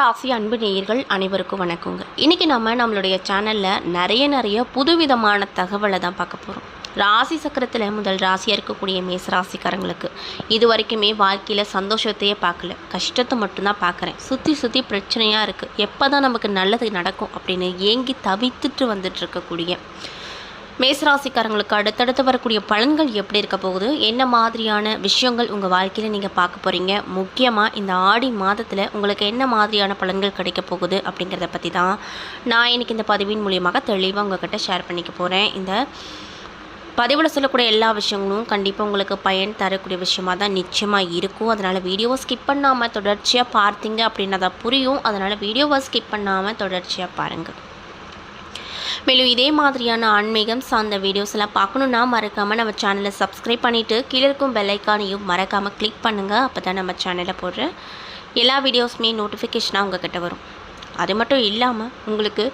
ராசி அன்பு நேயர்கள் அனைவருக்கும் வணக்கங்க. இன்றைக்கி நம்மளுடைய சேனலில் நிறைய புதுவிதமான தகவலை தான் பார்க்க போகிறோம். ராசி சக்கரத்தில் முதல் ராசியாக இருக்கக்கூடிய மேச ராசிக்காரங்களுக்கு இது வரைக்குமே வாழ்க்கையில் சந்தோஷத்தையே பார்க்கல, கஷ்டத்தை மட்டும்தான் பார்க்குறேன், சுற்றி பிரச்சனையாக இருக்குது, எப்போ தான் நமக்கு நல்லது நடக்கும் அப்படின்னு ஏங்கி தவித்துட்டு வந்துட்டு இருக்கக்கூடிய மேசராசிக்காரங்களுக்கு அடுத்தடுத்து வரக்கூடிய பலன்கள் எப்படி இருக்க போகுது, என்ன மாதிரியான விஷயங்கள் உங்கள் வாழ்க்கையில் நீங்கள் பார்க்க போகிறீங்க, முக்கியமாக இந்த ஆடி மாதத்தில் உங்களுக்கு என்ன மாதிரியான பலன்கள் கிடைக்க போகுது அப்படிங்கிறத பற்றி தான் நான் இன்றைக்கி இந்த பதிவின் மூலியமாக தெளிவாக உங்கள்கிட்ட ஷேர் பண்ணிக்க போகிறேன். இந்த பதிவில் சொல்லக்கூடிய எல்லா விஷயங்களும் கண்டிப்பாக உங்களுக்கு பயன் தரக்கூடிய விஷயமாக தான் நிச்சயமாக இருக்கும். அதனால் வீடியோவை ஸ்கிப் பண்ணாமல் தொடர்ச்சியாக பார்த்தீங்க அப்படின்னா தான் புரியும். அதனால் வீடியோவை ஸ்கிப் பண்ணாமல் தொடர்ச்சியாக பாருங்கள். மேலும் இதே மாதிரியான ஆன்மீகம் சார்ந்த வீடியோஸ் எல்லாம் பார்க்கணுன்னா மறக்காமல் நம்ம சேனலை சப்ஸ்கிரைப் பண்ணிவிட்டு கீழே இருக்கும் பெல் ஐக்கானையும் மறக்காமல் கிளிக் பண்ணுங்கள். அப்போ தான் நம்ம சேனலில் போடுற எல்லா வீடியோஸுமே நோட்டிஃபிகேஷனாக உங்கள்கிட்ட வரும். அது மட்டும் இல்லாமல் உங்களுக்கு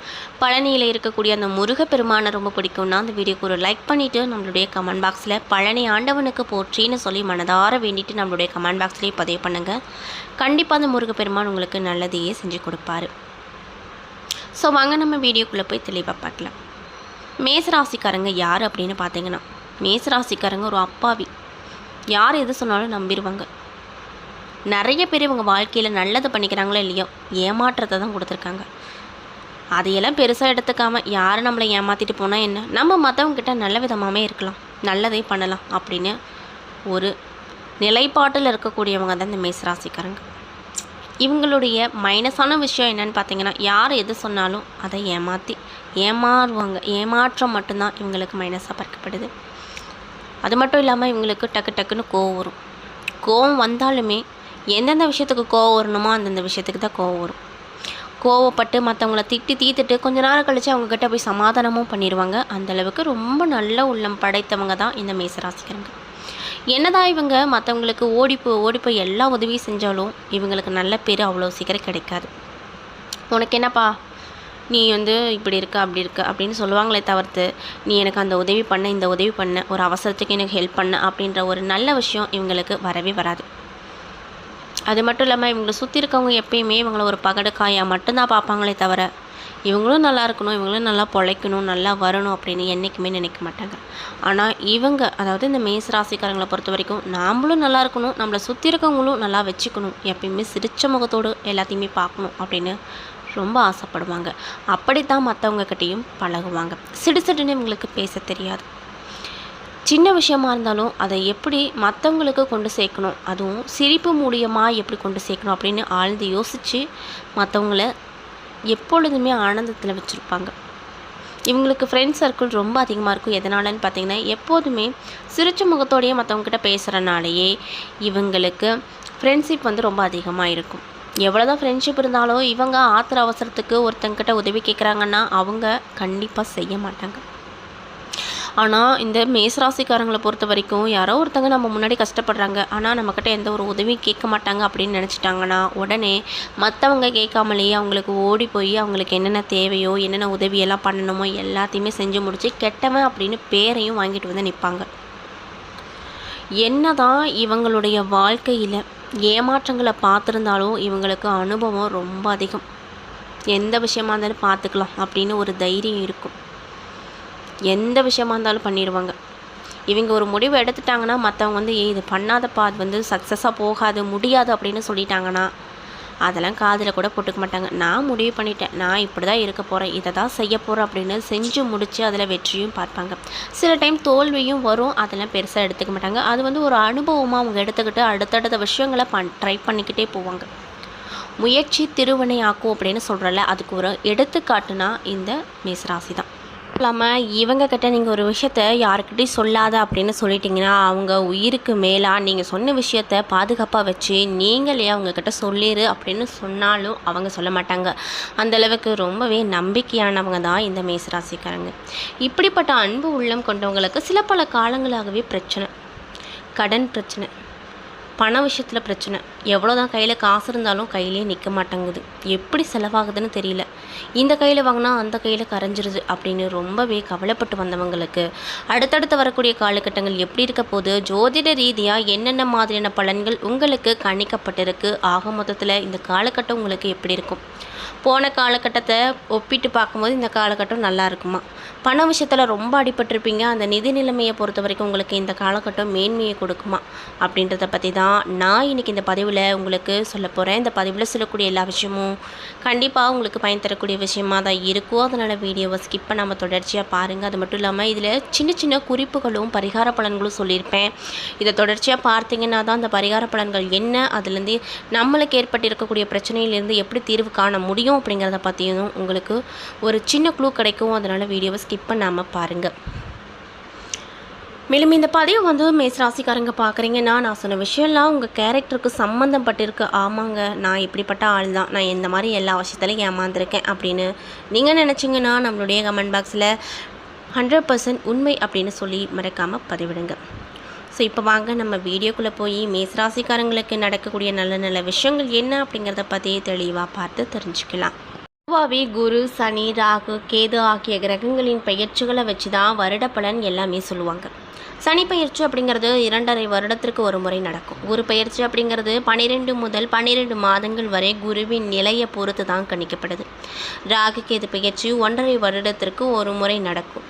பழனியில் இருக்கக்கூடிய அந்த முருகப்பெருமானை ரொம்ப பிடிக்கும்னா அந்த வீடியோக்கு ஒரு லைக் பண்ணிவிட்டு நம்மளுடைய கமெண்ட் பாக்ஸில் பழனி ஆண்டவனுக்கு போற்றின்னு சொல்லி மனதார வேண்டிட்டு நம்மளுடைய கமெண்ட் பாக்ஸ்லேயே பதிவு பண்ணுங்கள். கண்டிப்பாக அந்த முருகப்பெருமான் உங்களுக்கு நல்லதையே செஞ்சு கொடுப்பாரு. ஸோ வாங்க நம்ம வீடியோக்குள்ளே போய் தெளிவாக பார்க்கலாம். மேசராசிக்காரங்க யார் அப்படின்னு பார்த்தீங்கன்னா, மேசராசிக்காரங்க ஒரு அப்பாவி, யார் எது சொன்னாலும் நம்பிடுவாங்க. நிறைய பேர் இவங்க வாழ்க்கையில் நல்லது பண்ணிக்கிறாங்களோ இல்லையோ ஏமாற்றத்தை தான் கொடுத்துருக்காங்க. அதையெல்லாம் பெருசாக எடுத்துக்காமல் யார் நம்மளை ஏமாற்றிட்டு போனால் என்ன, நம்ம மற்றவங்ககிட்ட நல்ல விதமாகவே இருக்கலாம், நல்லதே பண்ணலாம் அப்படின்னு ஒரு நிலைப்பாட்டில் இருக்கக்கூடியவங்க தான் இந்த மேசராசிக்காரங்க. இவங்களுடைய மைனஸான விஷயம் என்னென்னு பார்த்தீங்கன்னா, யார் எது சொன்னாலும் அதை ஏமாறுவாங்க. ஏமாற்றம் மட்டும்தான் இவங்களுக்கு மைனஸாக பார்க்கப்படுது. அது மட்டும் இல்லாமல் இவங்களுக்கு டக்குன்னு கோவம் வரும். கோவம் வந்தாலுமே எந்தெந்த விஷயத்துக்கு கோவம் வரணுமோ அந்தந்த விஷயத்துக்கு தான் கோவம் வரும். கோவப்பட்டு மற்றவங்கள தீர்த்துட்டு கொஞ்ச நேரம் கழித்து அவங்கக்கிட்ட போய் சமாதானமும் பண்ணிடுவாங்க. அந்தளவுக்கு ரொம்ப நல்ல உள்ளம் படைத்தவங்க தான் இந்த மேசராசிக்காரங்க. என்னதான் இவங்க மற்றவங்களுக்கு ஓடிப்போய் எல்லா உதவியும் செஞ்சாலும் இவங்களுக்கு நல்ல பேர் அவ்வளோ சீக்கிரம் கிடைக்காது. உனக்கு என்னப்பா, நீ இப்படி இருக்க அப்படி இருக்க அப்படின்னு சொல்லுவாங்களே தவிர்த்து, நீ எனக்கு அந்த உதவி பண்ண இந்த உதவி பண்ண, ஒரு அவசரத்துக்கு எனக்கு ஹெல்ப் பண்ண அப்படின்ற ஒரு நல்ல விஷயம் இவங்களுக்கு வரவே வராது. அது மட்டும் இல்லாமல் இவங்களை சுற்றி இருக்கவங்க எப்பயுமே இவங்கள ஒரு பகடு காயாக மட்டும்தான் பார்ப்பாங்களே தவிர, இவங்களும் நல்லா இருக்கணும், இவங்களும் நல்லா பொழைக்கணும், நல்லா வரணும் அப்படின்னு என்றைக்குமே நினைக்க மாட்டாங்க. ஆனால் இவங்க, அதாவது இந்த மேசராசிக்காரங்களை பொறுத்த வரைக்கும், நாமளும் நல்லா இருக்கணும், நம்மளை சுற்றி இருக்கவங்களும் நல்லா வச்சுக்கணும், எப்பயுமே சிரிச்ச முகத்தோடு எல்லாத்தையுமே பார்க்கணும் அப்படின்னு ரொம்ப ஆசைப்படுவாங்க. அப்படித்தான் மற்றவங்கக்கிட்டையும் பழகுவாங்க. சிடுசிடுன்னு இவங்களுக்கு பேச தெரியாது. சின்ன விஷயமா இருந்தாலும் அதை எப்படி மற்றவங்களுக்கு கொண்டு சேர்க்கணும், அதுவும் சிரிப்பு மூலியமாக எப்படி கொண்டு சேர்க்கணும் அப்படின்னு ஆழ்ந்து யோசித்து மற்றவங்கள எப்பொழுதுமே ஆனந்தத்தில் வச்சுருப்பாங்க. இவங்களுக்கு ஃப்ரெண்ட்ஸ் சர்க்கிள் ரொம்ப அதிகமாக இருக்கும். எதனாலன்னு பார்த்தீங்கன்னா, எப்போதுமே சிரிச்ச முகத்தோடையே மற்றவங்ககிட்ட பேசுகிறனாலேயே இவங்களுக்கு ஃப்ரெண்ட்ஷிப் ரொம்ப அதிகமாக இருக்கும். எவ்வளோதான் ஃப்ரெண்ட்ஷிப் இருந்தாலும் இவங்க ஆத்திர அவசரத்துக்கு ஒருத்தங்கிட்ட உதவி கேட்குறாங்கன்னா அவங்க கண்டிப்பாக செய்ய மாட்டாங்க. ஆனால் இந்த மேசராசிக்காரங்களை பொறுத்த வரைக்கும், யாரோ ஒருத்தங்க நம்ம முன்னாடி கஷ்டப்படுறாங்க, ஆனால் நம்மக்கிட்ட எந்த ஒரு உதவியும் கேட்க மாட்டாங்க அப்படின்னு நினச்சிட்டாங்கன்னா உடனே மற்றவங்க கேட்காமலேயே அவங்களுக்கு ஓடி போய் அவங்களுக்கு என்னென்ன தேவையோ என்னென்ன உதவியெல்லாம் பண்ணணுமோ எல்லாத்தையுமே செஞ்சு முடித்து கெட்டவன் அப்படின்னு பேரையும் வாங்கிட்டு நிற்பாங்க. என்னதான் இவங்களுடைய வாழ்க்கையில் ஏமாற்றங்களை பார்த்துருந்தாலும் இவங்களுக்கு அனுபவம் ரொம்ப அதிகம். எந்த விஷயமா இருந்தாலும் பார்த்துக்கலாம் அப்படின்னு ஒரு தைரியம் இருக்கும். எந்த விஷயமா இருந்தாலும் பண்ணிடுவாங்க. இவங்க ஒரு முடிவு எடுத்துட்டாங்கன்னா மற்றவங்க இது பண்ணாதப்பா, அது சக்ஸஸாக போகாது, முடியாது அப்படின்னு சொல்லிட்டாங்கன்னா அதெல்லாம் காதில் கூட போட்டுக்க மாட்டாங்க. நான் முடிவு பண்ணிட்டேன், நான் இப்படி தான் இருக்க போகிறேன், இதை தான் செய்ய போகிறேன் அப்படின்னு செஞ்சு முடித்து அதில் வெற்றியும் பார்ப்பாங்க. சில டைம் தோல்வியும் வரும், அதெல்லாம் பெருசாக எடுத்துக்க மாட்டாங்க. அது ஒரு அனுபவமாக அவங்க எடுத்துக்கிட்டு அடுத்தடுத்த விஷயங்களை ட்ரை பண்ணிக்கிட்டே போவாங்க. முயற்சி திருவினை ஆக்கும் அப்படின்னு சொல்கிறல, அதுக்கு ஒரு எடுத்துக்காட்டுனா இந்த மேசராசி தான். இல்லாமல் இவங்கக்கிட்ட நீங்கள் ஒரு விஷயத்த யாருக்கிட்டையும் சொல்லாத அப்படின்னு சொல்லிட்டிங்கன்னா அவங்க உயிருக்கு மேலாக நீங்கள் சொன்ன விஷயத்த பாதுகாப்பாக வச்சு நீங்களே அவங்கக்கிட்ட சொல்லிடு அப்படின்னு சொன்னாலும் அவங்க சொல்ல மாட்டாங்க. அந்தளவுக்கு ரொம்பவே நம்பிக்கையானவங்க தான் இந்த மேசராசிக்காரங்க. இப்படிப்பட்ட அன்பு உள்ளம் கொண்டவங்களுக்கு சில பல காலங்களாகவே பிரச்சனை, கடன் பிரச்சனை, பண விஷயத்தில் பிரச்சனை. எவ்வளோ தான் கையில் காசு இருந்தாலும் கையிலே நிற்க மாட்டேங்குது. எப்படி செலவாகுதுன்னு தெரியல. இந்த கையில் வாங்கினா அந்த கையில் கரைஞ்சிருது அப்படின்னு ரொம்பவே கவலைப்பட்டு வந்தவங்களுக்கு அடுத்தடுத்து வரக்கூடிய காலகட்டங்கள் எப்படி இருக்க போது, ஜோதிட ரீதியாக என்னென்ன மாதிரியான பலன்கள் உங்களுக்கு கணிக்கப்பட்டிருக்கு, ஆக மொத்தத்தில் இந்த காலகட்டம் உங்களுக்கு எப்படி இருக்கும், போன காலகட்டத்தை ஒப்பிட்டு பார்க்கும்போது இந்த காலகட்டம் நல்லா இருக்குமா, பண விஷயத்தில் ரொம்ப அடிபட்டிருப்பீங்க, அந்த நிதி நிலைமையை பொறுத்த வரைக்கும் உங்களுக்கு இந்த காலகட்டம் மேன்மையை கொடுக்குமா அப்படின்றத பற்றி தான் நான் இன்றைக்கி இந்த பதிவில் உங்களுக்கு சொல்ல போகிறேன். இந்த பதிவில் சொல்லக்கூடிய எல்லா விஷயமும் கண்டிப்பாக உங்களுக்கு பயன் தரக்கூடிய விஷயமாக தான் இருக்கும். அதனால் வீடியோவை ஸ்கிப் பண்ணாமல் தொடர்ச்சியாக பாருங்கள். அது மட்டும் இல்லாமல் இதில் சின்ன சின்ன குறிப்புகளும் பரிகார பலன்களும் சொல்லியிருப்பேன். இதை தொடர்ச்சியாக பார்த்தீங்கன்னா தான் அந்த பரிகார பலன்கள் என்ன, அதுலேருந்து நம்மளுக்கு ஏற்பட்டிருக்கக்கூடிய பிரச்சனையிலேருந்து எப்படி தீர்வு காண முடியும் அப்படிங்கிறத பற்றியும் உங்களுக்கு ஒரு சின்ன க்ளூ கிடைக்கும். அதனால் வீடியோவை ஸ்கிப் பண்ணாமல் பாருங்கள். மேலும் இந்த பதிவு வந்து மேசராசிக்காரங்க பார்க்குறீங்கன்னா, நான் சொன்ன விஷயம்லாம் உங்கள் கேரக்டருக்கு சம்மந்தப்பட்டிருக்கு. ஆமாங்க, நான் இப்படிப்பட்ட ஆள் தான், நான் இந்த மாதிரி எல்லா விஷயத்துலையும் ஏமாந்துருக்கேன் அப்படின்னு நீங்கள் நினச்சிங்கன்னா நம்மளுடைய கமெண்ட் பாக்ஸில் 100% உண்மை அப்படின்னு சொல்லி மறக்காமல் பதிவிடுங்க. ஸோ இப்போ வாங்க நம்ம வீடியோக்குள்ளே போய் மேசராசிக்காரங்களுக்கு நடக்கக்கூடிய நல்ல நல்ல விஷயங்கள் என்ன அப்படிங்கிறத பற்றி தெளிவாக பார்த்து தெரிஞ்சுக்கலாம். பொதுவாகவே குரு, சனி, ராகு, கேது ஆகிய கிரகங்களின் பெயர்ச்சிகளை வச்சு தான் வருட பலன் எல்லாமே சொல்லுவாங்க. சனி பயிற்சி அப்படிங்கிறது 2.5 வருடத்திற்கு ஒரு முறை நடக்கும். குரு பயிற்சி அப்படிங்கிறது 12 முதல் 12 மாதங்கள் வரை குருவின் நிலையை பொறுத்து தான் கணிக்கப்படுது. ராகு கேது பயிற்சி 1.5 வருடத்திற்கு ஒரு முறை நடக்கும்.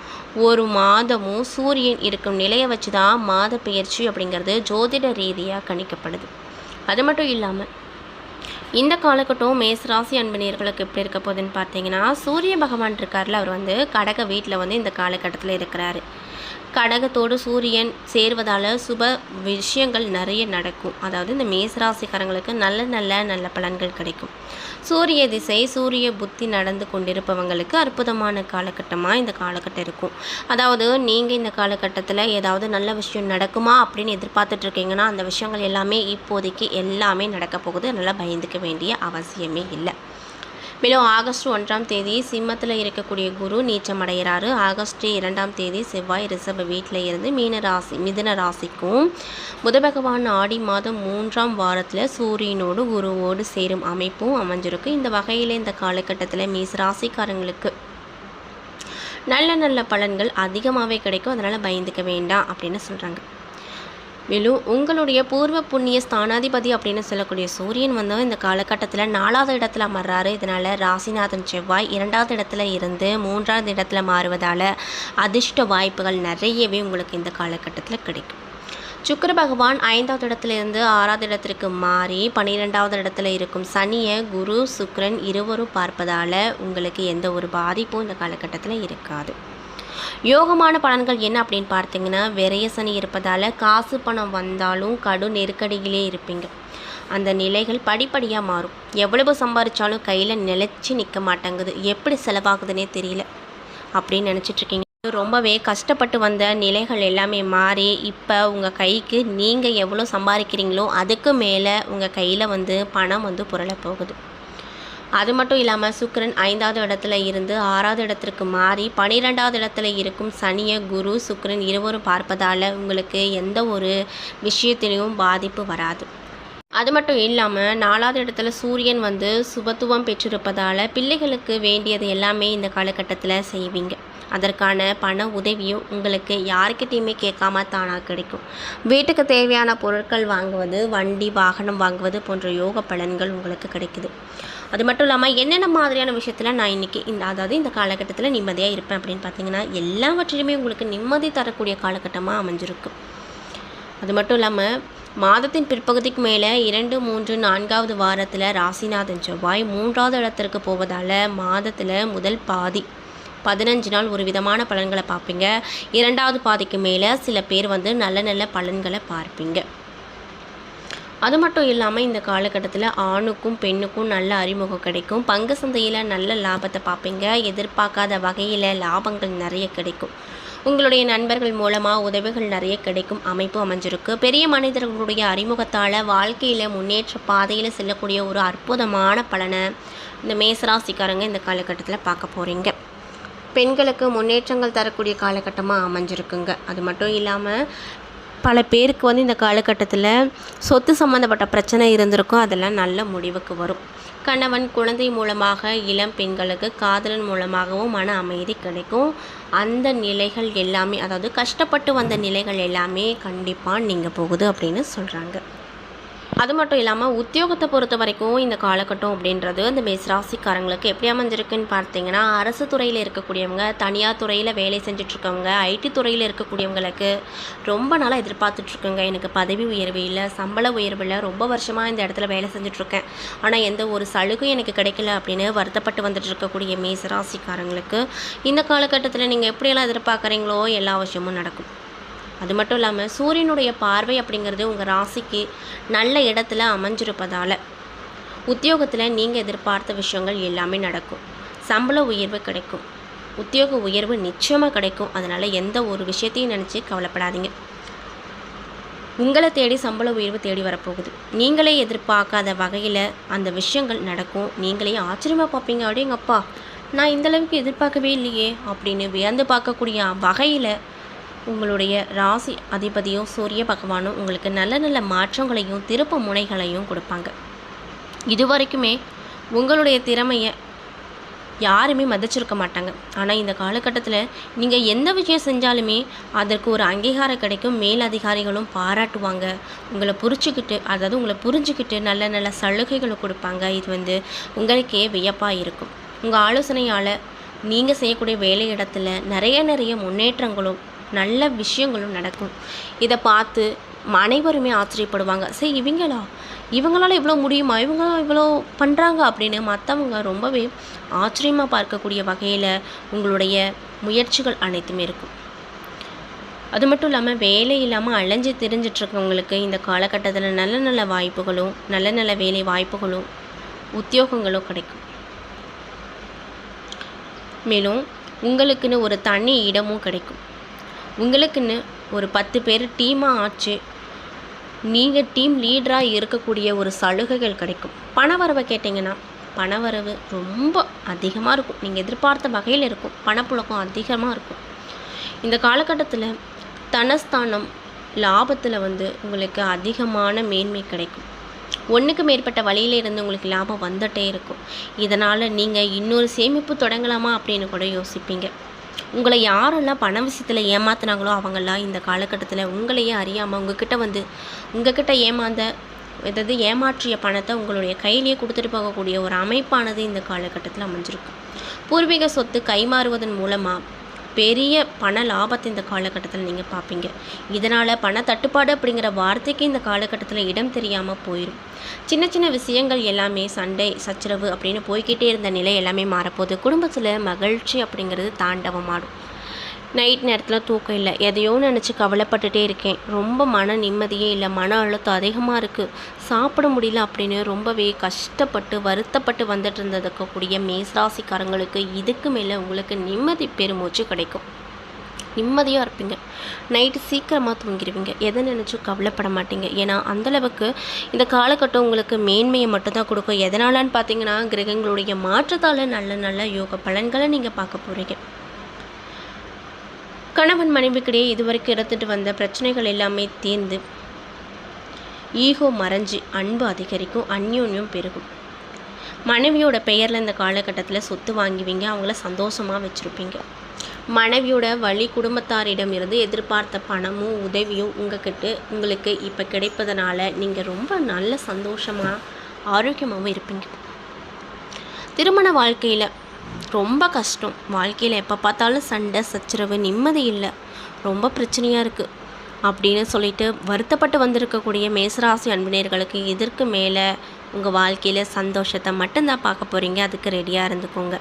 ஒரு மாதமும் சூரியன் இருக்கும் நிலையை வச்சு தான் மாத பயிற்சி அப்படிங்கிறது ஜோதிட ரீதியாக கணிக்கப்படுது. அது மட்டும் இல்லாமல் இந்த காலகட்டம் மேசராசி அன்பனியர்களுக்கு எப்படி இருக்க போகுதுன்னு பார்த்தீங்கன்னா, சூரிய பகவான் இருக்கார்ல, அவர் வந்து கடக வீட்டில் வந்து இந்த காலகட்டத்தில் இருக்கிறாரு. கடகத்தோடு சூரியன் சேர்வதால் சுப விஷயங்கள் நிறைய நடக்கும். அதாவது இந்த மேசராசிக்காரங்களுக்கு நல்ல பலன்கள் கிடைக்கும். சூரிய திசை, சூரிய புத்தி நடந்து கொண்டிருப்பவங்களுக்கு அற்புதமான காலகட்டமாக இந்த காலகட்டம் இருக்கும். அதாவது நீங்கள் இந்த காலகட்டத்தில் ஏதாவது நல்ல விஷயம் நடக்குமா அப்படின்னு எதிர்பார்த்துட்ருக்கீங்கன்னா, அந்த விஷயங்கள் எல்லாமே இப்போதைக்கு எல்லாமே நடக்க போகுது. அதனால் பயந்துக்க வேண்டிய அவசியமே இல்லை. மேலும் ஆகஸ்ட் 1ஆம் தேதி சிம்மத்தில் இருக்கக்கூடிய குரு நீச்சம் அடைகிறாரு. ஆகஸ்ட் 2ஆம் தேதி செவ்வாய் ரிஷப வீட்டில் இருந்து மிதுன ராசிக்கும், புத பகவான் ஆடி மாதம் 3ஆம் வாரத்தில் சூரியனோடு குருவோடு சேரும் அமைப்பும் அமைஞ்சிருக்கு. இந்த வகையில் இந்த காலகட்டத்தில் மேசராசிக்காரங்களுக்கு நல்ல பலன்கள் அதிகமாகவே கிடைக்கும். அதனால் பயந்துக்க வேண்டாம் அப்படின்னு சொல்கிறாங்க. மேலும் உங்களுடைய பூர்வ புண்ணிய ஸ்தானாதிபதி அப்படின்னு சொல்லக்கூடிய சூரியன் வந்து இந்த காலகட்டத்தில் 4வது இடத்துல அமர்றாரு. இதனால் ராசிநாதன் செவ்வாய் 2வது இடத்துல இருந்து 3வது இடத்துல மாறுவதால் அதிர்ஷ்ட வாய்ப்புகள் நிறையவே உங்களுக்கு இந்த காலகட்டத்தில் கிடைக்கும். சுக்கிர பகவான் 5வது இடத்துல இருந்து 6வது இடத்திற்கு மாறி 12வது இடத்துல இருக்கும் சனியை குரு சுக்கிரன் இருவரும் பார்ப்பதால் உங்களுக்கு எந்த ஒரு பாதிப்பும் இந்த காலகட்டத்தில் இருக்காது. யோகமான பலன்கள் என்ன அப்படின்னு பார்த்தீங்கன்னா, விரைய சனி இருப்பதால் காசு பணம் வந்தாலும் கடும் நெருக்கடியிலே இருப்பீங்க. அந்த நிலைகள் படிப்படியாக மாறும். எவ்வளவு சம்பாதிச்சாலும் கையில் நிலைச்சி நிற்க மாட்டேங்குது, எப்படி செலவாகுதுன்னே தெரியல அப்படின்னு நினச்சிட்ருக்கீங்க. ரொம்பவே கஷ்டப்பட்டு வந்த நிலைகள் எல்லாமே மாறி இப்போ உங்கள் கைக்கு நீங்கள் எவ்வளோ சம்பாதிக்கிறீங்களோ அதுக்கு மேலே உங்கள் கையில் வந்து பணம் வந்து புரள போகுது. அது மட்டும் இல்லாமல் சுக்கிரன் 5வது இடத்துல இருந்து 6வது இடத்திற்கு மாறி 12வது இடத்துல இருக்கும் சனியை குரு சுக்கிரன் இருவரும் பார்ப்பதால் உங்களுக்கு எந்த ஒரு விஷயத்திலையும் பாதிப்பு வராது. அது மட்டும் இல்லாமல் 4வது இடத்துல சூரியன் வந்து சுபத்துவம் பெற்றிருப்பதால் பிள்ளைகளுக்கு வேண்டியது எல்லாமே இந்த காலகட்டத்தில் செய்வீங்க. அதற்கான பண உதவியும் உங்களுக்கு யாருக்கிட்டையுமே கேட்காம தானாக கிடைக்கும். வீட்டுக்கு தேவையான பொருட்கள் வாங்குவது, வண்டி வாகனம் வாங்குவது போன்ற யோக பலன்கள் உங்களுக்கு கிடைக்குது. அது மட்டும் இல்லாமல் என்னென்ன மாதிரியான விஷயத்தில் நான் இன்றைக்கி இந்த காலகட்டத்தில் நிம்மதியாக இருப்பேன் அப்படின்னு பார்த்தீங்கன்னா, எல்லாவற்றிலுமே உங்களுக்கு நிம்மதி தரக்கூடிய காலகட்டமாக அமைஞ்சிருக்கு. அது மட்டும் இல்லாமல் மாதத்தின் பிற்பகுதிக்கு மேலே 2, 3, 4வது வாரத்தில் ராசிநாதன் செவ்வாய் 3வது இடத்திற்கு போவதால் மாதத்தில் முதல் பாதி 15 நாள் ஒரு விதமான பலன்களை பார்ப்பீங்க. 2வது பாதிக்கு மேலே சில பேர் வந்து நல்ல பலன்களை பார்ப்பீங்க. அது மட்டும் இல்லாமல் இந்த காலகட்டத்தில் ஆணுக்கும் பெண்ணுக்கும் நல்ல அறிமுகம் கிடைக்கும். பங்கு சந்தையில் நல்ல லாபத்தை பார்ப்பீங்க. எதிர்பார்க்காத வகையில் லாபங்கள் நிறைய கிடைக்கும். உங்களுடைய நண்பர்கள் மூலமாக உதவிகள் நிறைய கிடைக்கும் அமைப்பு அமைஞ்சிருக்கு. பெரிய மனிதர்களுடைய அறிமுகத்தால் வாழ்க்கையில் முன்னேற்ற பாதையில் செல்லக்கூடிய ஒரு அற்புதமான பலனை இந்த மேசராசிக்காரங்க இந்த காலகட்டத்தில் பார்க்க போகிறீங்க. பெண்களுக்கு முன்னேற்றங்கள் தரக்கூடிய காலகட்டமாக அமைஞ்சிருக்குங்க. அது மட்டும் இல்லாமல் பல பேருக்கு வந்து இந்த காலகட்டத்தில் சொத்து சம்மந்தப்பட்ட பிரச்சனை இருந்திருக்கும், அதெல்லாம் நல்ல முடிவுக்கு வரும். கணவன், குழந்தை மூலமாக இளம் பெண்களுக்கு காதலன் மூலமாகவும் மன அமைதி கிடைக்கும். அந்த நிலைகள் எல்லாமே, அதாவது கஷ்டப்பட்டு வந்த நிலைகள் எல்லாமே கண்டிப்பாக நீங்கள் போகுது அப்படின்னு சொல்கிறாங்க. அது மட்டும் இல்லாமல் உத்தியோகத்தை பொறுத்த வரைக்கும் இந்த காலகட்டம் அப்படின்றது அந்த மேசராசிக்காரங்களுக்கு எப்படி அமைஞ்சிருக்குன்னு பார்த்தீங்கன்னா, அரசு துறையில் இருக்கக்கூடியவங்க, தனியார் துறையில் வேலை செஞ்சிட்ருக்கவங்க, ஐடி துறையில் இருக்கக்கூடியவங்களுக்கு ரொம்ப நாளாக எதிர்பார்த்துட்ருக்குங்க. எனக்கு பதவி உயர்வு இல்லை, சம்பள உயர்வு இல்லை, ரொம்ப வருஷமாக இந்த இடத்துல வேலை செஞ்சிட்ருக்கேன், ஆனால் எந்த ஒரு சலுகையும் எனக்கு கிடைக்கல அப்படின்னு வருத்தப்பட்டு வந்துட்டு இருக்கக்கூடிய மேசராசிக்காரங்களுக்கு இந்த காலகட்டத்தில் நீங்கள் எப்படியெல்லாம் எதிர்பார்க்குறீங்களோ எல்லா விஷயமும் நடக்கும். அது மட்டும் இல்லாமல் சூரியனுடைய பார்வை அப்படிங்கிறது உங்கள் ராசிக்கு நல்ல இடத்துல அமைஞ்சிருப்பதால் உத்தியோகத்தில் நீங்கள் எதிர்பார்த்த விஷயங்கள் எல்லாமே நடக்கும். சம்பள உயர்வு கிடைக்கும், உத்தியோக உயர்வு நிச்சயமாக கிடைக்கும். அதனால் எந்த ஒரு விஷயத்தையும் நினச்சி கவலைப்படாதீங்க. உங்களை தேடி சம்பள உயர்வு தேடி வரப்போகுது. நீங்களே எதிர்பார்க்காத வகையில் அந்த விஷயங்கள் நடக்கும். நீங்களே ஆச்சரியமாக பார்ப்பீங்க, அப்படிங்கப்பா நான் இந்தளவுக்கு எதிர்பார்க்கவே இல்லையே அப்படின்னு வியந்து பார்க்கக்கூடிய வகையில் உங்களுடைய ராசி அதிபதியும் சூரிய பகவானும் உங்களுக்கு நல்ல நல்ல மாற்றங்களையும் திருப்பு முனைகளையும் கொடுப்பாங்க. இது வரைக்குமே உங்களுடைய திறமையை யாருமே மதிச்சிருக்க மாட்டாங்க. ஆனால் இந்த காலகட்டத்தில் நீங்கள் எந்த விஷயம் செஞ்சாலுமே அதற்கு ஒரு அங்கீகாரம் கிடைக்கும். மேலதிகாரிகளும் பாராட்டுவாங்க. உங்களை புரிஞ்சுக்கிட்டு நல்ல நல்ல சலுகைகளை கொடுப்பாங்க. இது வந்து உங்களுக்கே வியப்பாக இருக்கும். உங்கள் ஆலோசனையால் நீங்கள் செய்யக்கூடிய வேலை இடத்துல நிறைய முன்னேற்றங்களும் நல்ல விஷயங்களும் நடக்கும். இதை பார்த்து அனைவருமே ஆச்சரியப்படுவாங்க. சரி, இவங்களால இவ்வளோ முடியுமா, இவங்களாம் இவ்வளோ பண்ணுறாங்க அப்படின்னு மற்றவங்க ரொம்பவே ஆச்சரியமாக பார்க்கக்கூடிய வகையில் உங்களுடைய முயற்சிகள் அனைத்துமே இருக்கும். அது மட்டும் இல்லாமல் வேலை இல்லாமல் அலைஞ்சு திரிஞ்சிட்ருக்கவங்களுக்கு இந்த காலகட்டத்தில் நல்ல நல்ல வாய்ப்புகளும் நல்ல வேலை வாய்ப்புகளும் உத்தியோகங்களும் கிடைக்கும். மேலும் உங்களுக்குன்னு ஒரு தனி இடமும் கிடைக்கும். உங்களுக்குன்னு ஒரு 10 பேர் டீமாக ஆச்சு நீங்கள் டீம் லீடராக இருக்கக்கூடிய ஒரு சலுகைகள் கிடைக்கும். பணவரவை கேட்டிங்கன்னா பணவரவு ரொம்ப அதிகமாக இருக்கும். நீங்கள் எதிர்பார்த்த வகையில் இருக்கும். பணப்புழக்கம் அதிகமாக இருக்கும். இந்த காலகட்டத்தில் தனஸ்தானம் லாபத்தில் வந்து உங்களுக்கு அதிகமான மேன்மை கிடைக்கும். ஒன்றுக்கு மேற்பட்ட வழியில் இருந்து உங்களுக்கு லாபம் வந்துகிட்டே இருக்கும். இதனால் நீங்கள் இன்னொரு சேமிப்பு தொடங்கலாமா அப்படின்னு கூட யோசிப்பீங்க. உங்களை யாரெல்லாம் பண விஷயத்தில் ஏமாத்தினாங்களோ அவங்கெல்லாம் இந்த காலகட்டத்தில் உங்களையே அறியாமல் உங்ககிட்ட ஏமாற்றிய பணத்தை உங்களுடைய கையிலேயே கொடுத்துட்டு போகக்கூடிய ஒரு அமைப்பானது இந்த காலகட்டத்தில் அமைஞ்சிருக்கும். பூர்வீக சொத்து கைமாறுவதன் மூலமாக பெரிய பண லாபத்தை இந்த காலகட்டத்தில் நீங்கள் பார்ப்பீங்க. இதனால் பண தட்டுப்பாடு அப்படிங்கிற வார்த்தைக்கு இந்த காலகட்டத்தில் இடம் தெரியாமல் போயிடும். சின்ன விஷயங்கள் எல்லாமே சண்டை சச்சரவு அப்படின்னு போய்கிட்டே இருந்த நிலை எல்லாமே மாறப்போகுது. குடும்பத்தில் மகிழ்ச்சி அப்படிங்கிறது தாண்டவமாடும். நைட் நேரத்தில் தூக்கம் இல்லை, எதையோ நினச்சி கவலைப்பட்டுட்டே இருக்கேன், ரொம்ப மன நிம்மதியே இல்லை, மன அழுத்தம் அதிகமாக இருக்குது, சாப்பிட முடியல அப்படின்னு ரொம்பவே கஷ்டப்பட்டு வருத்தப்பட்டு வந்துட்டு இருந்ததுக்கக்கூடிய மேசராசிக்காரங்களுக்கு இதுக்கு மேலே உங்களுக்கு நிம்மதி பெருமூச்சு கிடைக்கும். நிம்மதியாக இருப்பீங்க. நைட்டு சீக்கிரமாக தூங்கிடுவீங்க. எதை நினச்சும் கவலைப்பட மாட்டீங்க. ஏன்னா அந்தளவுக்கு இந்த காலகட்டம் உங்களுக்கு மேன்மையை மட்டும்தான் கொடுக்கும். எதனாலன்னு பார்த்தீங்கன்னா கிரகங்களுடைய மாற்றத்தால் நல்ல யோக பலன்களை நீங்கள் பார்க்க போகிறீங்க. கணவன் மனைவிக்கிடையே இதுவரைக்கும் இருந்துட்டு வந்த பிரச்சனைகள் எல்லாமே தீர்ந்து ஈகோ மறைஞ்சு அன்பு அதிகரிக்கும், அந்யோன்யம் பெருகும். மனைவியோட பெயரில் இந்த காலகட்டத்தில் சொத்து வாங்குவீங்க. அவங்கள சந்தோஷமாக வச்சுருப்பீங்க. மனைவியோட வழி குடும்பத்தாரிடம் இருந்து எதிர்பார்த்த பணமும் உதவியும் உங்களுக்கு இப்போ கிடைப்பதனால நீங்கள் ரொம்ப நல்ல சந்தோஷமாக ஆரோக்கியமாகவும் இருப்பீங்க. திருமண வாழ்க்கையில் ரொம்ப கஷ்டம். வாழ்க்கையில் எப்போ பார்த்தாலும் சண்டை சச்சரவு, நிம்மதி இல்லை, ரொம்ப பிரச்சனையாக இருக்குது அப்படின்னு சொல்லிட்டு வருத்தப்பட்டு வந்திருக்கக்கூடிய மேசராசி அன்பினர்களுக்கு இதற்கு மேலே உங்கள் வாழ்க்கையில் சந்தோஷத்தை மட்டும்தான் பார்க்க போகிறீங்க. அதுக்கு ரெடியாக இருந்துக்கோங்க.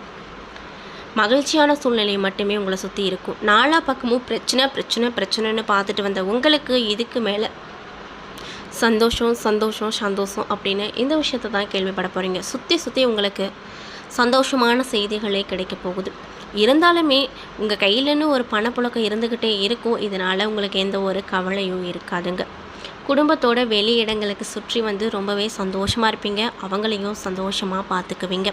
மகிழ்ச்சியான சூழ்நிலை மட்டுமே உங்களை சுற்றி இருக்கும். நாலா பக்கமும் பிரச்சனைன்னு பார்த்துட்டு வந்த உங்களுக்கு இதுக்கு மேலே சந்தோஷம் அப்படின்னு இந்த விஷயத்தை தான் கேள்விப்பட போகிறீங்க. சுற்றி உங்களுக்கு சந்தோஷமான செய்திகளே கிடைக்க போகுது. இருந்தாலுமே உங்கள் கையிலன்னு ஒரு பணப்புழக்கம் இருந்துக்கிட்டே இருக்கும். இதனால் உங்களுக்கு எந்த ஒரு கவலையும் இருக்காதுங்க. குடும்பத்தோட வெளி இடங்களுக்கு சுற்றி வந்து ரொம்பவே சந்தோஷமாக இருப்பீங்க. அவங்களையும் சந்தோஷமாக பார்த்துக்குவீங்க.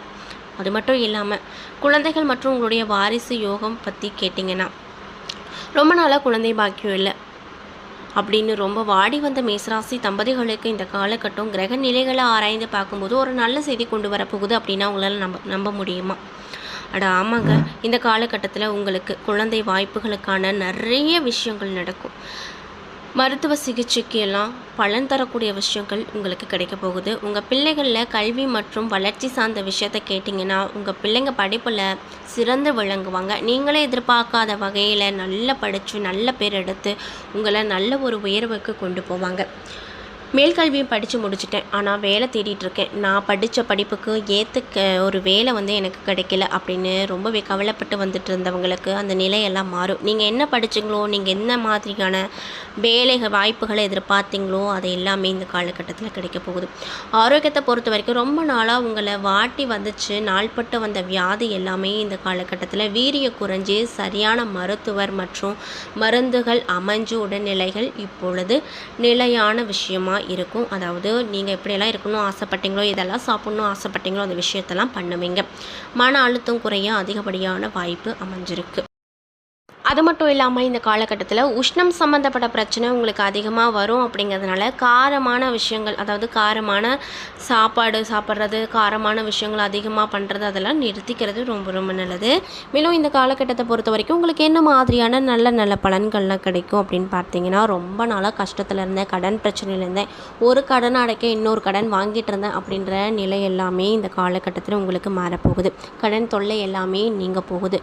அது மட்டும் இல்லாமல் குழந்தைகள் மற்றும் உங்களுடைய வாரிசு யோகம் பற்றி கேட்டிங்கன்னா ரொம்ப நாளாக குழந்தை பாக்கியம் இல்லை, அப்படின்னு ரொம்ப வாடி வந்த மேசராசி தம்பதிகளுக்கு இந்த காலகட்டம் கிரக நிலைகளை ஆராய்ந்து பார்க்கும்போது ஒரு நல்ல செய்தி கொண்டு வரப்போகுது அப்படின்னா உங்களால் நம்ப முடியுமா? அட ஆமாங்க, இந்த காலகட்டத்தில் உங்களுக்கு குழந்தை வாய்ப்புகளுக்கான நிறைய விஷயங்கள் நடக்கும். மருத்துவ சிகிச்சைக்கு எல்லாம் பலன் தரக்கூடிய விஷயங்கள் உங்களுக்கு கிடைக்க போகுது. உங்கள் பிள்ளைகளில் கல்வி மற்றும் வளர்ச்சி சார்ந்த விஷயத்தை கேட்டிங்கன்னா உங்கள் பிள்ளைங்க படிப்பில் சிறந்து விளங்குவாங்க. நீங்களே எதிர்பார்க்காத வகையில் நல்லா படித்து நல்ல பேர் எடுத்து உங்களை நல்ல ஒரு உயர்வுக்கு கொண்டு போவாங்க. மேல்கல்வியும் படித்து முடிச்சிட்டேன், ஆனால் வேலை தேடிட்டுருக்கேன். நான் படித்த படிப்புக்கு ஏற்றுக்க ஒரு வேலை எனக்கு கிடைக்கல அப்படின்னு ரொம்பவே கவலைப்பட்டு வந்துட்டு இருந்தவங்களுக்கு அந்த நிலையெல்லாம் மாறும். நீங்கள் என்ன படிச்சிங்களோ, நீங்கள் என்ன மாதிரியான வேலைகள் வாய்ப்புகளை எதிர்பார்த்தீங்களோ அது எல்லாமே இந்த காலகட்டத்தில் கிடைக்க போகுது. ஆரோக்கியத்தை பொறுத்த வரைக்கும் ரொம்ப நாளாக உங்களை வாட்டி வந்துச்சு நாள்பட்டு வந்த வியாதி எல்லாமே இந்த காலகட்டத்தில் வீரிய குறைஞ்சி சரியான மருத்துவர் மற்றும் மருந்துகள் அமைஞ்சு உடல்நிலைகள் இப்பொழுது நிலையான விஷயமா இருக்கும். அதாவது நீங்கள் எப்படியெல்லாம் இருக்கணும்னு ஆசைப்பட்டீங்களோ, இதெல்லாம் சாப்பிட்ணும் ஆசைப்பட்டீங்களோ அந்த விஷயத்தெல்லாம் பண்ணுவீங்க. மன அழுத்தம் குறைய அதிகப்படியான வாய்ப்பு அமைஞ்சிருக்கு. அது மட்டும் இல்லாமல் இந்த காலகட்டத்தில் உஷ்ணம் சம்மந்தப்பட்ட பிரச்சனை உங்களுக்கு அதிகமாக வரும். அப்படிங்கிறதுனால காரமான விஷயங்கள், அதாவது காரமான சாப்பாடு சாப்பிட்றது, காரமான விஷயங்கள் அதிகமாக பண்ணுறது அதெல்லாம் நிறுத்திக்கிறது ரொம்ப ரொம்ப நல்லது. மேலும் இந்த காலகட்டத்தை பொறுத்த வரைக்கும் உங்களுக்கு என்ன மாதிரியான நல்ல நல்ல பலன்கள்லாம் கிடைக்கும் அப்படின்னு பார்த்தீங்கன்னா, ரொம்ப நாளாக கஷ்டத்தில் இருந்தேன், கடன் பிரச்சனையில் இருந்தேன், ஒரு கடன் அடைக்க இன்னொரு கடன் வாங்கிட்டு இருந்தேன் அப்படின்ற நிலை எல்லாமே இந்த காலகட்டத்தில் உங்களுக்கு மாறப்போகுது. கடன் தொல்லை எல்லாமே நீங்க போகுது.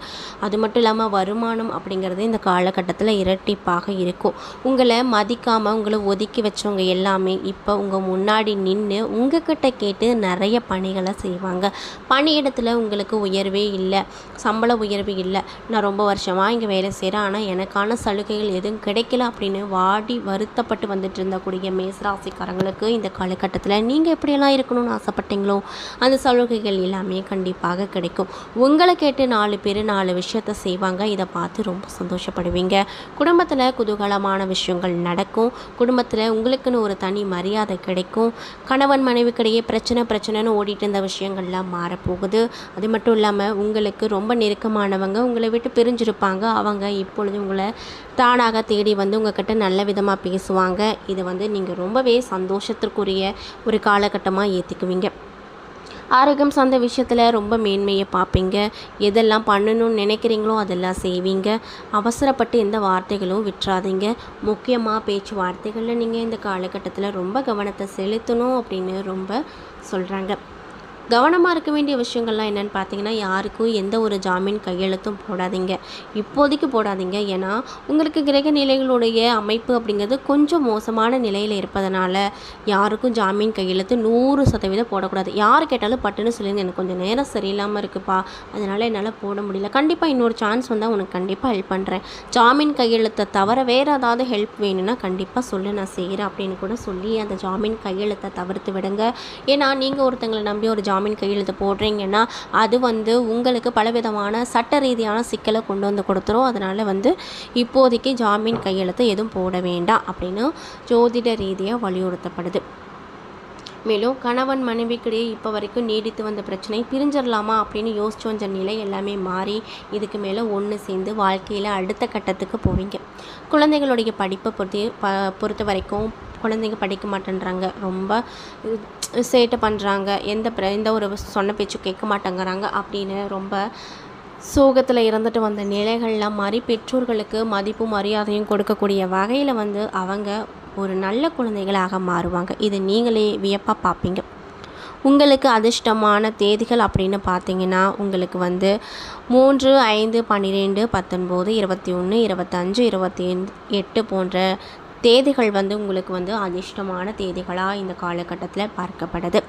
அது மட்டும் இல்லாமல் வருமானம் அப்படிங்கிறது இந்த காலகட்டத்தில் இரட்டிப்பாக இருக்கும். உங்களை மதிக்காமல் உங்களை ஒதுக்கி வச்சவங்க எல்லாமே இப்போ உங்கள் முன்னாடி நின்று உங்ககிட்ட கேட்டு நிறைய பணிகளை செய்வாங்க. பணியிடத்தில் உங்களுக்கு உயர்வே இல்லை, சம்பள உயர்வு இல்லை, நான் ரொம்ப வருஷமாக இங்கே வேலை செய்கிறேன் ஆனால் எனக்கான சலுகைகள் எதுவும் கிடைக்கல அப்படின்னு வாடி வருத்தப்பட்டு வந்துட்டு இருந்தக்கூடிய மேசராசிக்காரங்களுக்கு இந்த காலகட்டத்தில் நீங்கள் எப்படியெல்லாம் இருக்கணும்னு ஆசைப்பட்டீங்களோ அந்த சலுகைகள் எல்லாமே கண்டிப்பாக கிடைக்கும். உங்களை கேட்டு 4 பேர் 4 விஷயத்தை செய்வாங்க. இதை பார்த்து ரொம்ப சந்தோஷப்படுவீங்க. குடும்பத்தில் குதூகலமான விஷயங்கள் நடக்கும். குடும்பத்தில் உங்களுக்குன்னு ஒரு தனி மரியாதை கிடைக்கும். கணவன் மனைவிக்கிடையே பிரச்சனைன்னு ஓடிட்டு இருந்த விஷயங்கள்லாம் மாறப்போகுது. அது மட்டும் இல்லாமல் உங்களுக்கு ரொம்ப நெருக்கமானவங்க உங்களை விட்டு பிரிஞ்சிருப்பாங்க. அவங்க இப்பொழுது உங்களை தானாக தேடி வந்து உங்ககிட்ட நல்ல விதமாக பேசுவாங்க. இது நீங்கள் ரொம்பவே சந்தோஷத்திற்குரிய ஒரு காலகட்டமாக ஏற்றுக்குவீங்க. ஆரோக்கியம் சார்ந்த விஷயத்தில் ரொம்ப மேன்மையை பார்ப்பீங்க. எதெல்லாம் பண்ணணும்னு நினைக்கிறீங்களோ அதெல்லாம் செய்வீங்க. அவசரப்பட்டு எந்த வார்த்தைகளும் விட்டுறாதீங்க. முக்கியமாக பேச்சுவார்த்தைகளில் நீங்கள் இந்த காலகட்டத்தில் ரொம்ப கவனத்தை செலுத்தணும் அப்படின்னு ரொம்ப சொல்கிறாங்க. கவனமாக இருக்க வேண்டிய விஷயங்கள்லாம் என்னென்னு பார்த்தீங்கன்னா, யாருக்கும் எந்த ஒரு ஜாமீன் கையெழுத்தும் போடாதீங்க, இப்போதைக்கு போடாதீங்க. ஏன்னா உங்களுக்கு கிரக நிலைகளுடைய அமைப்பு அப்படிங்கிறது கொஞ்சம் மோசமான நிலையில் இருப்பதனால யாருக்கும் ஜாமீன் கையெழுத்து 100% போடக்கூடாது. யார் கேட்டாலும் பட்டுன்னு சொல்லுங்க, எனக்கு கொஞ்சம் நேரம் சரியில்லாமல் இருக்குப்பா, அதனால் என்னால் போட முடியல, கண்டிப்பாக இன்னொரு சான்ஸ் வந்தால் உனக்கு கண்டிப்பாக ஹெல்ப் பண்ணுறேன், ஜாமீன் கையெழுத்தை தவிர வேறு ஏதாவது ஹெல்ப் வேணும்னா கண்டிப்பாக சொல்லு, நான் செய்கிறேன் அப்படின்னு கூட சொல்லி அந்த ஜாமீன் கையெழுத்தை தவிர்த்து விடுங்க. ஏன்னா நீங்கள் ஒருத்தங்களை நம்பி ஒரு ஜாமீன் கையெழுத்து போடுறீங்கன்னா அது உங்களுக்கு பலவிதமான சட்ட ரீதியான சிக்கலை கொண்டு வந்து கொடுத்துரும். அதனால் இப்போதைக்கு ஜாமீன் கையெழுத்து எதுவும் போட வேண்டாம் அப்படின்னு ஜோதிட ரீதியாக வலியுறுத்தப்படுது. மேலும் கணவன் மனைவிக்கிடையே இப்போ வரைக்கும் நீடித்து வந்த பிரச்சனை பிரிஞ்சிடலாமா அப்படின்னு யோசிச்சு வந்த நிலை எல்லாமே மாறி இதுக்கு மேலே ஒன்று சேர்ந்து வாழ்க்கையில் அடுத்த கட்டத்துக்கு போவீங்க. குழந்தைகளுடைய படிப்பை பொறுத்த வரைக்கும் குழந்தைங்க படிக்க மாட்டேன்றாங்க, ரொம்ப சேட்டை பண்ணுறாங்க, எந்த ஒரு சொன்ன பேச்சு கேட்க மாட்டேங்கிறாங்க அப்படின்னு ரொம்ப சோகத்தில் இருந்துட்டு வந்த நிலைகள்லாம் மாறி பெற்றோர்களுக்கு மதிப்பு மரியாதையும் கொடுக்கக்கூடிய வகையில் அவங்க ஒரு நல்ல குழந்தைகளாக மாறுவாங்க. இது நீங்களே வியப்பாக பார்ப்பீங்க. உங்களுக்கு அதிர்ஷ்டமான தேதிகள் அப்படின்னு பார்த்தீங்கன்னா உங்களுக்கு 3, 5, 12, 19, 21, 25, 28 போன்ற தேதிகள் உங்களுக்கு அதிர்ஷ்டமான தேதிகளாக இந்த காலகட்டத்தில் பார்க்கப்படுது.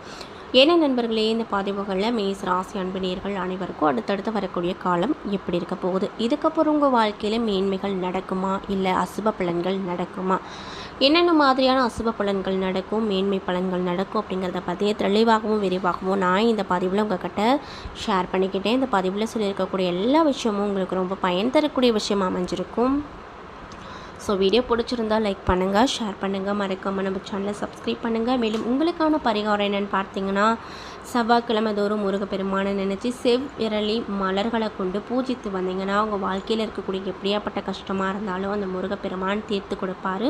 ஏன்னா நண்பர்களே, இந்த பதிவுகளில் மேஷ ராசி அன்பினியர்கள் அனைவருக்கும் அடுத்தடுத்து வரக்கூடிய காலம் எப்படி இருக்க போகுது, இதுக்கப்புறம் உங்கள் வாழ்க்கையில் மேன்மைகள் நடக்குமா இல்லை அசுப பலன்கள் நடக்குமா, என்னென்ன மாதிரியான அசுப பலன்கள் நடக்கும், மேன்மை பலன்கள் நடக்கும் அப்படிங்கிறத பற்றிய தெளிவாகவும் விரிவாகவும் நான் இந்த பதிவில் உங்கள்கிட்ட ஷேர் பண்ணிக்கிட்டேன். இந்த பதிவில் சொல்லியிருக்கக்கூடிய எல்லா விஷயமும் உங்களுக்கு ரொம்ப பயன் தரக்கூடிய விஷயமாக அமைஞ்சிருக்கும். ஸோ வீடியோ பிடிச்சிருந்தா லைக் பண்ணுங்கள், ஷேர் பண்ணுங்கள், மறக்காமல் நம்ம சேனலை சப்ஸ்கிரைப் பண்ணுங்கள். மேலும் உங்களுக்கான பரிகாரம் என்னென்னு பார்த்தீங்கன்னா, செவ்வாய்க்கிழமை தோறும் முருகப்பெருமானை நினச்சி செவ்விரலி மலர்களை கொண்டு பூஜித்து வந்தீங்கன்னா உங்கள் வாழ்க்கையில் இருக்கக்கூடிய எப்படியாப்பட்ட கஷ்டமாக இருந்தாலும் அந்த முருகப்பெருமான் தீர்த்து கொடுப்பாரு.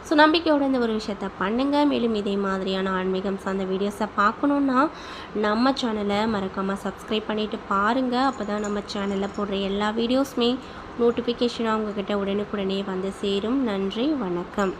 ஸோ நம்பிக்கையோட இந்த ஒரு விஷயத்த பண்ணுங்கள். மேலும் இதே மாதிரியான ஆன்மீகம் சார்ந்த வீடியோஸை பார்க்கணுன்னா நம்ம சேனலை மறக்காமல் சப்ஸ்கிரைப் பண்ணிவிட்டு பாருங்கள். அப்போ தான் நம்ம சேனலில் போடுற எல்லா வீடியோஸுமே நோட்டிஃபிகேஷனாக உங்கள்கிட்ட உடனுக்குடனே வந்து சேரும். நன்றி, வணக்கம்.